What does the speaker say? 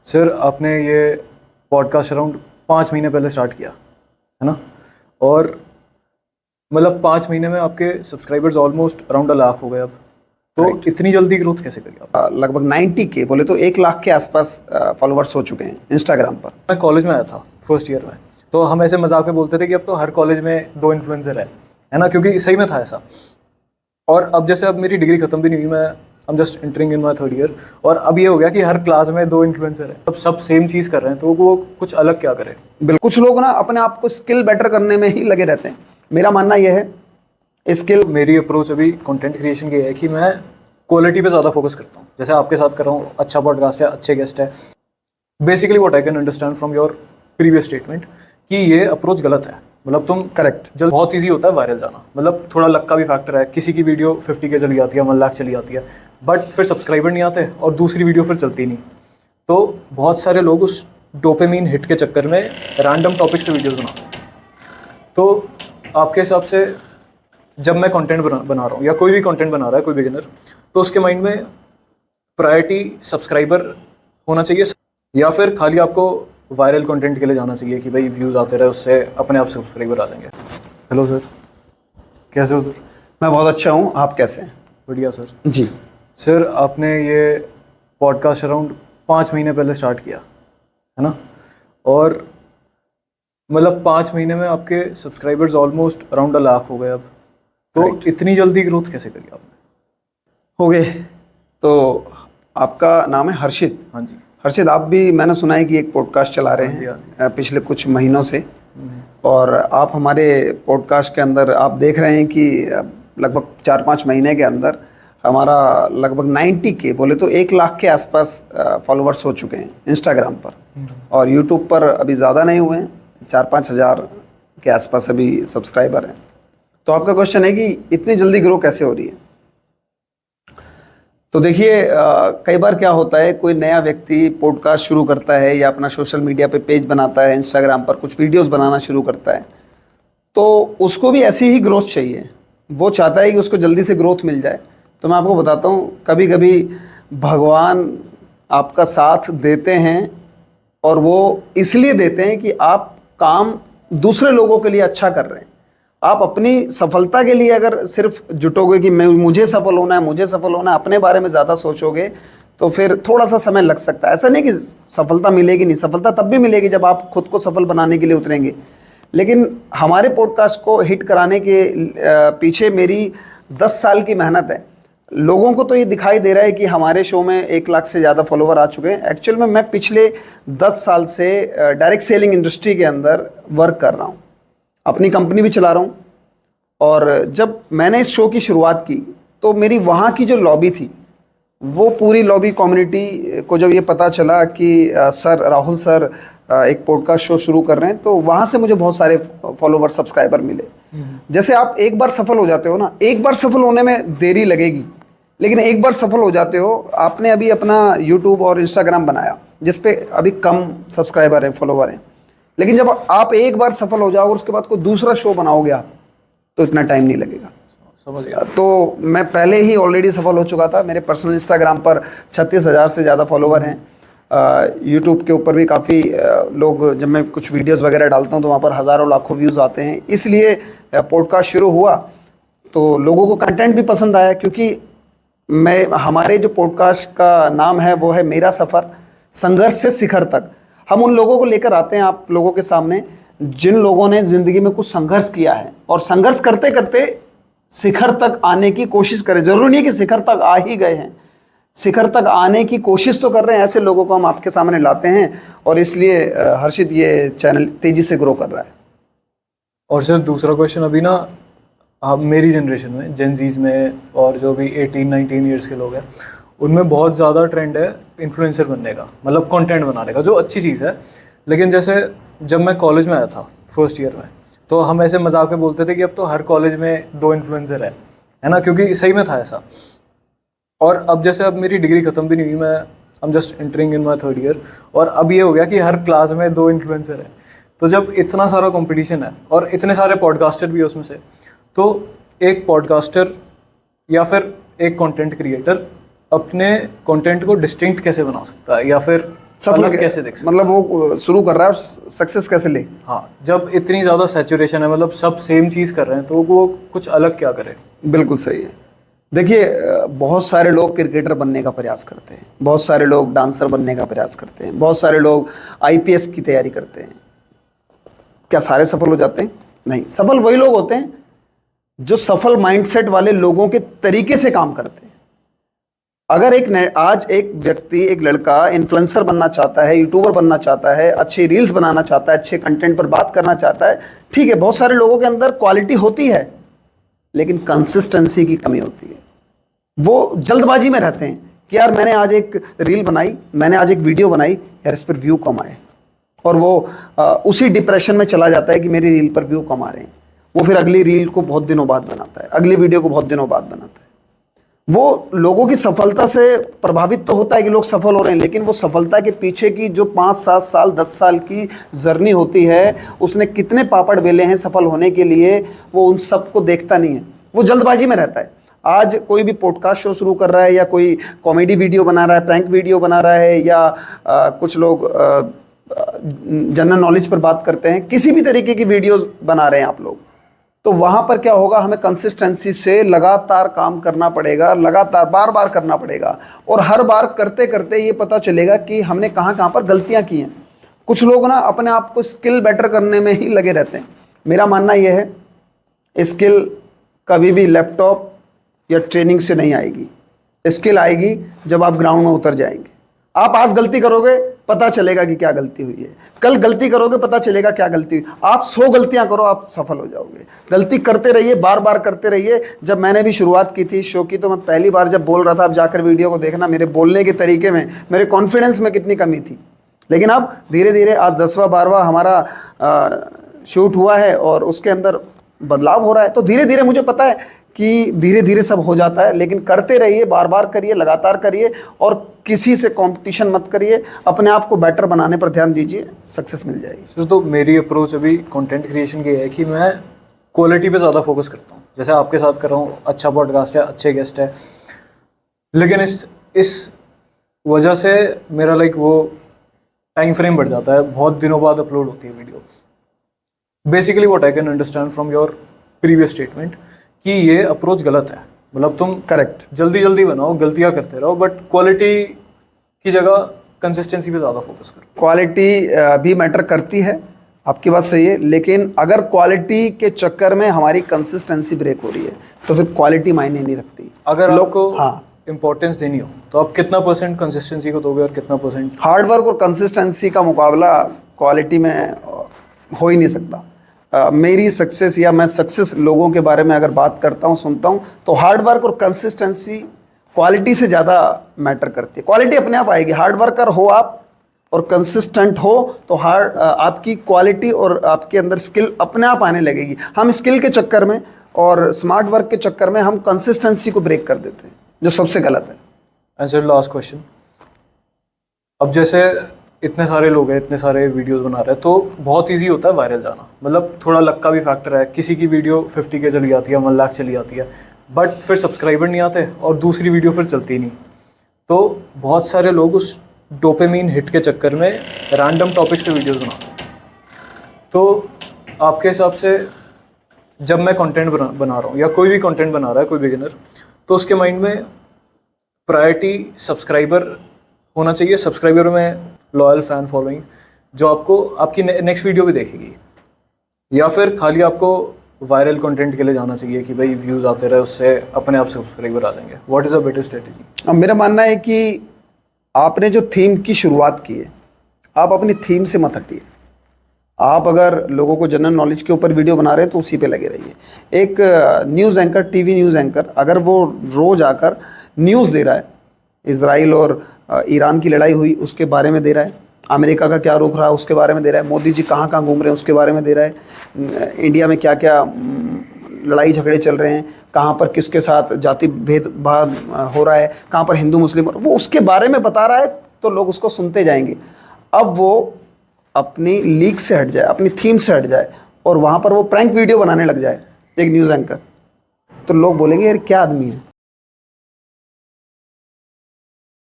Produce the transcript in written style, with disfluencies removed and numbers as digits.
Sir आपने ये podcast around 5 महीने पहले स्टार्ट किया है ना। और मतलब 5 महीने में आपके सब्सक्राइबर्स ऑलमोस्ट अराउंड 1 लाख हो गए अब। तो इतनी जल्दी ग्रोथ कैसे करी आप? लगभग 90K बोले तो 1 लाख के आसपास फॉलोअर्स हो चुके हैं इंस्टाग्राम पर। मैं कॉलेज में आया था फर्स्ट ईयर में, तो हम ऐसे मजाक में बोलते थे कि अब तो हर कॉलेज में 2 इन्फ्लुएंसर है ना, क्योंकि सही में था ऐसा। और अब जैसे अब मेरी डिग्री खत्म भी नहीं हुई, मैं I am just entering in my 3rd year, और अब ये हो गया कि हर क्लास में 2 इन्फ्लुएंसर है। अब सब सेम चीज़ कर रहे हैं तो वो कुछ अलग क्या करे। बिल्कुल, कुछ लोग ना अपने आप को स्किल बेटर करने में ही लगे रहते हैं। मेरा मानना यह है स्किल। मेरी अप्रोच अभी कंटेंट क्रिएशन की है कि मैं क्वालिटी पे ज़्यादा फोकस करता हूँ। जैसे आपके साथ कर रहा हूँ, अच्छा पॉडकास्ट है, अच्छे गेस्ट है। Basically what I can understand from your previous statement कि ये अप्रोच गलत है। मतलब तुम करेक्ट, जब बहुत ईजी होता है वायरल जाना, मतलब थोड़ा लक का भी फैक्टर है। किसी की वीडियो 50K चली जाती है, 1 लाख चली जाती है, बट फिर सब्सक्राइबर नहीं आते और दूसरी वीडियो फिर चलती नहीं। तो बहुत सारे लोग उस डोपामिन हिट के चक्कर में रैंडम टॉपिक्स पे वीडियोस बनाते हैं। तो आपके हिसाब से जब मैं कंटेंट बना रहा हूँ या कोई भी कंटेंट बना रहा है कोई बिगिनर, तो उसके माइंड में प्रायोरिटी सब्सक्राइबर होना चाहिए या फिर खाली आपको वायरल कंटेंट के लिए जाना चाहिए कि भाई व्यूज़ आते रहे, उससे अपने आप सब्सक्राइबर आ जाएंगे। हेलो सर, कैसे हो सर? मैं बहुत अच्छा हूँ, आप कैसे हैं? बढ़िया सर। जी सर आपने ये पॉडकास्ट अराउंड 5 महीने पहले स्टार्ट किया है ना। और मतलब 5 महीने में आपके सब्सक्राइबर्स ऑलमोस्ट अराउंड 1 लाख हो गए अब। तो इतनी जल्दी ग्रोथ कैसे करी आपने? हो गए। तो आपका नाम है हर्षित? हाँ जी। हर्षित, आप भी मैंने सुना है कि एक पॉडकास्ट चला रहे हैं पिछले कुछ महीनों से, और आप हमारे पॉडकास्ट के अंदर आप देख रहे हैं कि लगभग 4-5 महीने के अंदर हमारा लगभग 90K बोले तो 1 लाख के आसपास फॉलोअर्स हो चुके हैं इंस्टाग्राम पर। और यूट्यूब पर अभी ज़्यादा नहीं हुए हैं, 4-5 हज़ार के आसपास अभी सब्सक्राइबर हैं। तो आपका क्वेश्चन है कि इतनी जल्दी ग्रो कैसे हो रही है। तो देखिए, कई बार क्या होता है, कोई नया व्यक्ति पॉडकास्ट शुरू करता है या अपना सोशल मीडिया पे पेज बनाता है, इंस्टाग्राम पर कुछ वीडियोस बनाना शुरू करता है, तो उसको भी ऐसी ही ग्रोथ चाहिए। वो चाहता है कि उसको जल्दी से ग्रोथ मिल जाए। तो मैं आपको बताता हूँ, कभी कभी भगवान आपका साथ देते हैं, और वो इसलिए देते हैं कि आप काम दूसरे लोगों के लिए अच्छा कर रहे हैं। आप अपनी सफलता के लिए अगर सिर्फ जुटोगे कि मैं मुझे सफल होना है, मुझे सफल होना है, अपने बारे में ज़्यादा सोचोगे, तो फिर थोड़ा सा समय लग सकता है। ऐसा नहीं कि सफलता मिलेगी नहीं, सफलता तब भी मिलेगी जब आप खुद को सफल बनाने के लिए उतरेंगे। लेकिन हमारे पॉडकास्ट को हिट कराने के पीछे मेरी 10 साल की मेहनत है। लोगों को तो ये दिखाई दे रहा है कि हमारे शो में 1 लाख से ज़्यादा फॉलोवर आ चुके हैं। एक्चुअल में मैं पिछले 10 साल से डायरेक्ट सेलिंग इंडस्ट्री के अंदर वर्क कर रहा हूँ, अपनी कंपनी भी चला रहा हूँ। और जब मैंने इस शो की शुरुआत की तो मेरी वहाँ की जो लॉबी थी, वो पूरी लॉबी कम्युनिटी को जब ये पता चला कि सर राहुल सर एक पॉडकास्ट शो शुरू कर रहे हैं, तो वहाँ से मुझे बहुत सारे फॉलोवर सब्सक्राइबर मिले। जैसे आप एक बार सफल हो जाते हो ना, एक बार सफल होने में देरी लगेगी, लेकिन एक बार सफल हो जाते हो। आपने अभी अपना यूट्यूब और इंस्टाग्राम बनाया जिसपे अभी कम सब्सक्राइबर हैं, फॉलोवर हैं, लेकिन जब आप एक बार सफल हो जाओगे, उसके बाद कोई दूसरा शो बनाओगे आप, तो इतना टाइम नहीं लगेगा। तो मैं पहले ही ऑलरेडी सफल हो चुका था। मेरे पर्सनल इंस्टाग्राम पर 36,000 से ज़्यादा फॉलोवर हैं। यूट्यूब के ऊपर भी काफ़ी लोग, जब मैं कुछ वीडियोस वगैरह डालता हूँ तो वहाँ पर हज़ारों लाखों व्यूज़ आते हैं। इसलिए पॉडकास्ट शुरू हुआ तो लोगों को कंटेंट भी पसंद आया, क्योंकि हमारे जो पॉडकास्ट का नाम है वो है मेरा सफ़र संघर्ष से शिखर तक। हम उन लोगों को लेकर आते हैं आप लोगों के सामने जिन लोगों ने ज़िंदगी में कुछ संघर्ष किया है, और संघर्ष करते करते शिखर तक आने की कोशिश करें। ज़रूरी नहीं कि शिखर तक आ ही गए हैं, शिखर तक आने की कोशिश तो कर रहे हैं। ऐसे लोगों को हम आपके सामने लाते हैं, और इसलिए हर्षित ये चैनल तेज़ी से ग्रो कर रहा है। और सर दूसरा क्वेश्चन, अभी ना मेरी जनरेशन में, जेन जीज में, और जो भी 18-19 ईयर्स के लोग हैं, उनमें बहुत ज़्यादा ट्रेंड है इन्फ्लुएंसर बनने का, मतलब कंटेंट बनाने का, जो अच्छी चीज़ है। लेकिन जैसे जब मैं कॉलेज में आया था फर्स्ट ईयर में, तो हम ऐसे मजाक में बोलते थे कि अब तो हर कॉलेज में 2 इन्फ्लुएंसर है ना, क्योंकि सही में था ऐसा। और अब जैसे अब मेरी डिग्री खत्म भी नहीं हुई, मैं I am just entering in my 3rd year, और अब ये हो गया कि हर क्लास में 2 इन्फ्लुएंसर हैं। तो जब इतना सारा कंपटीशन है और इतने सारे पॉडकास्टर भी है उसमें से, तो एक पॉडकास्टर या फिर एक कंटेंट क्रिएटर अपने कंटेंट को डिस्टिंक्ट कैसे बना सकता है, या फिर अलग कैसे दिख सकता है? मतलब वो शुरू कर रहा है और सक्सेस कैसे ले? हाँ, जब इतनी ज़्यादा सैचुरेशन है, मतलब सब सेम चीज़ कर रहे हैं, तो वो कुछ अलग क्या करे? बिल्कुल सही है। देखिए बहुत सारे लोग क्रिकेटर बनने का प्रयास करते हैं, बहुत सारे लोग डांसर बनने का प्रयास करते हैं, बहुत सारे लोग आईपीएस की तैयारी करते हैं। क्या सारे सफल हो जाते हैं? नहीं, सफल वही लोग होते हैं जो सफल माइंडसेट वाले लोगों के तरीके से काम करते हैं। अगर आज एक व्यक्ति, एक लड़का इन्फ्लुएंसर बनना चाहता है, यूट्यूबर बनना चाहता है, अच्छे रील्स बनाना चाहता है, अच्छे कंटेंट पर बात करना चाहता है, ठीक है, बहुत सारे लोगों के अंदर क्वालिटी होती है, लेकिन कंसिस्टेंसी की कमी होती है। वो जल्दबाजी में रहते हैं कि यार मैंने आज एक रील बनाई, मैंने आज एक वीडियो बनाई, यार इस पर व्यू कम आए, और वो उसी डिप्रेशन में चला जाता है कि मेरी रील पर व्यू कम आ रहे हैं। वो फिर अगली रील को बहुत दिनों बाद बनाता है, अगली वीडियो को बहुत दिनों बाद बनाता है। वो लोगों की सफलता से प्रभावित तो होता है कि लोग सफल हो रहे हैं, लेकिन वो सफलता के पीछे की जो 5-7 साल 10 साल की जर्नी होती है, उसने कितने पापड़ बेले हैं सफल होने के लिए, वो उन सब को देखता नहीं है। वो जल्दबाजी में रहता है। आज कोई भी पॉडकास्ट शो शुरू कर रहा है, या कोई कॉमेडी वीडियो बना रहा है, प्रैंक वीडियो बना रहा है, या कुछ लोग जनरल नॉलेज पर बात करते हैं, किसी भी तरीके की वीडियोस बना रहे हैं आप लोग, तो वहां पर क्या होगा, हमें कंसिस्टेंसी से लगातार काम करना पड़ेगा, लगातार बार बार करना पड़ेगा, और हर बार करते करते ये पता चलेगा कि हमने कहाँ कहाँ पर गलतियां की हैं। कुछ लोग ना अपने आप को स्किल बेटर करने में ही लगे रहते हैं। मेरा मानना यह है, स्किल कभी भी लैपटॉप या ट्रेनिंग से नहीं आएगी। स्किल आएगी जब आप ग्राउंड में उतर जाएंगे। आप आज गलती करोगे, पता चलेगा कि क्या गलती हुई है, कल गलती करोगे, पता चलेगा क्या गलती हुई। आप 100 गलतियां करो, आप सफल हो जाओगे। गलती करते रहिए, बार बार करते रहिए। जब मैंने भी शुरुआत की थी शो की, तो मैं पहली बार जब बोल रहा था, आप जाकर वीडियो को देखना, मेरे बोलने के तरीके में, मेरे कॉन्फिडेंस में कितनी कमी थी। लेकिन अब धीरे धीरे आज 10वां 12वां हमारा शूट हुआ है और उसके अंदर बदलाव हो रहा है। तो धीरे धीरे मुझे पता है कि धीरे धीरे सब हो जाता है, लेकिन करते रहिए, बार बार करिए, लगातार करिए, और किसी से कंपटीशन मत करिए। अपने आप को बेटर बनाने पर ध्यान दीजिए, सक्सेस मिल जाएगी। तो मेरी अप्रोच अभी कंटेंट क्रिएशन की है कि मैं क्वालिटी पे ज़्यादा फोकस करता हूँ। जैसे आपके साथ कर रहा हूँ, अच्छा पॉडकास्ट है, अच्छे गेस्ट है, लेकिन इस वजह से मेरा वो टाइम फ्रेम बढ़ जाता है, बहुत दिनों बाद अपलोड होती है video. Basically what I can understand from your previous statement कि ये अप्रोच गलत है। मतलब तुम करेक्ट, जल्दी जल्दी बनाओ, गलतियां करते रहो, बट क्वालिटी की जगह कंसिस्टेंसी पे ज़्यादा फोकस करो। क्वालिटी भी मैटर करती है, आपकी बात सही है, लेकिन अगर क्वालिटी के चक्कर में हमारी कंसिस्टेंसी ब्रेक हो रही है, तो फिर क्वालिटी मायने नहीं रखती। अगर आपको इंपॉर्टेंस देनी हो, तो आप कितना % कंसिस्टेंसी को दोगे और कितना %? हार्ड वर्क और कंसिस्टेंसी का मुकाबला क्वालिटी में हो ही नहीं सकता। मेरी सक्सेस, या मैं सक्सेस लोगों के बारे में अगर बात करता हूँ, सुनता हूँ, तो हार्ड वर्क और कंसिस्टेंसी क्वालिटी से ज़्यादा मैटर करती है। क्वालिटी अपने आप आएगी, हार्ड वर्कर हो आप और कंसिस्टेंट हो, तो आपकी क्वालिटी और आपके अंदर स्किल अपने आप आने लगेगी। हम स्किल के चक्कर में और स्मार्ट वर्क के चक्कर में हम कंसिस्टेंसी को ब्रेक कर देते हैं, जो सबसे गलत है। Answer last question. अब जैसे इतने सारे लोग हैं, इतने सारे वीडियोस बना रहे हैं, तो बहुत इजी होता है वायरल जाना। मतलब थोड़ा लक का भी फैक्टर है। किसी की वीडियो 50K चली जाती है, 1 लाख चली जाती है, बट फिर सब्सक्राइबर नहीं आते और दूसरी वीडियो फिर चलती नहीं। तो बहुत सारे लोग उस डोपामिन हिट के चक्कर में रैंडम टॉपिक्स पे वीडियोस बनाते हैं। तो आपके हिसाब से जब मैं कंटेंट बना रहा हूँ, या कोई भी कंटेंट बना रहा है, कोई बिगिनर, तो उसके माइंड में प्रायोरिटी सब्सक्राइबर होना चाहिए। सब्सक्राइबर में लॉयल फैन फॉलोइंग जो आपको आपकी नेक्स्ट वीडियो भी देखेगी, या फिर खाली आपको वायरल कंटेंट के लिए जाना चाहिए कि भाई व्यूज़ आते रहे, उससे अपने आप सब्सक्राइबर आ जाएंगे? What is a better strategy? अब मेरा मानना है कि आपने जो थीम की शुरुआत की है, आप अपनी थीम से मत हटिए। आप अगर लोगों को जनरल नॉलेज के ऊपर वीडियो बना रहे हैं, तो उसी पे लगे रहिए। एक news anchor, TV news anchor, अगर वो रोज़ आकर न्यूज़ दे रहा है, इजराइल और ईरान की लड़ाई हुई उसके बारे में दे रहा है, अमेरिका का क्या रुख रहा उसके बारे में दे रहा है, मोदी जी कहाँ कहाँ घूम रहे हैं उसके बारे में दे रहा है, इंडिया में क्या क्या लड़ाई झगड़े चल रहे हैं, कहाँ पर किसके साथ जाति भेदभाव हो रहा है, कहाँ पर हिंदू मुस्लिम, वो उसके बारे में बता रहा है, तो लोग उसको सुनते जाएंगे। अब वो अपनी लीक से हट जाए, अपनी थीम से हट जाए, और वहाँ पर वो प्रैंक वीडियो बनाने लग जाए, एक न्यूज़ एंकर, तो लोग बोलेंगे यार क्या आदमी है,